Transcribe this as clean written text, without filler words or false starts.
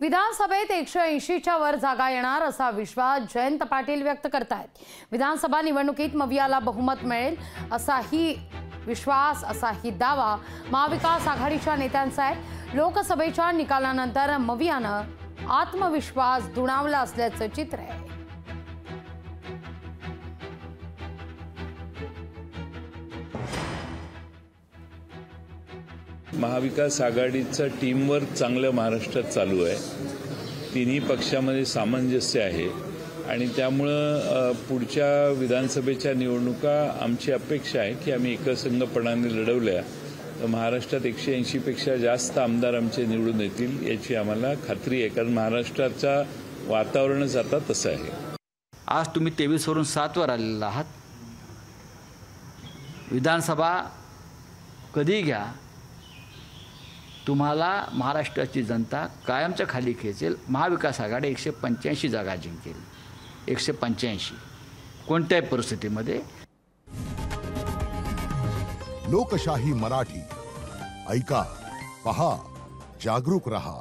विधानसभेत 180च्या वर जागा येणार असा विश्वास जयंत पाटील व्यक्त करतायत। विधानसभा निवडणुकीत मवियाला बहुमत मिळेल असाही विश्वास, असाही दावा महाविकास आघाडीच्या नेत्यांचा आहे। लोकसभेच्या निकालानंतर मवियानं आत्मविश्वास दुणावला असल्याचं चित्र आहे। महाविकास आघाडीचा टीमवर्क चांगलं महाराष्ट्रात चालू आहे। तिन्ही पक्षामध्ये सामंजस्य आहे आणि त्यामुळे पुढच्या विधानसभेच्या निवडणुका आमची अपेक्षा आहे की आम्ही एकसंघपणाने लढवल्या तर महाराष्ट्रात 180 पेक्षा जास्त आमदार आमचे निवडून येतील याची आम्हाला खात्री आहे, कारण महाराष्ट्राचा वातावरणच आता तसं आहे। आज तुम्ही 23 वरून 7 वर आलेला आहात। विधानसभा कधी घ्या, तुम्हाला महाराष्ट्राची जनता कायमच्या खाली खेचेल। महाविकास आघाडी 185 जागा जिंकेल, 185 कोणत्याही परिस्थितीमध्ये। लोकशाही मराठी ऐका, पहा, जागरूक रहा।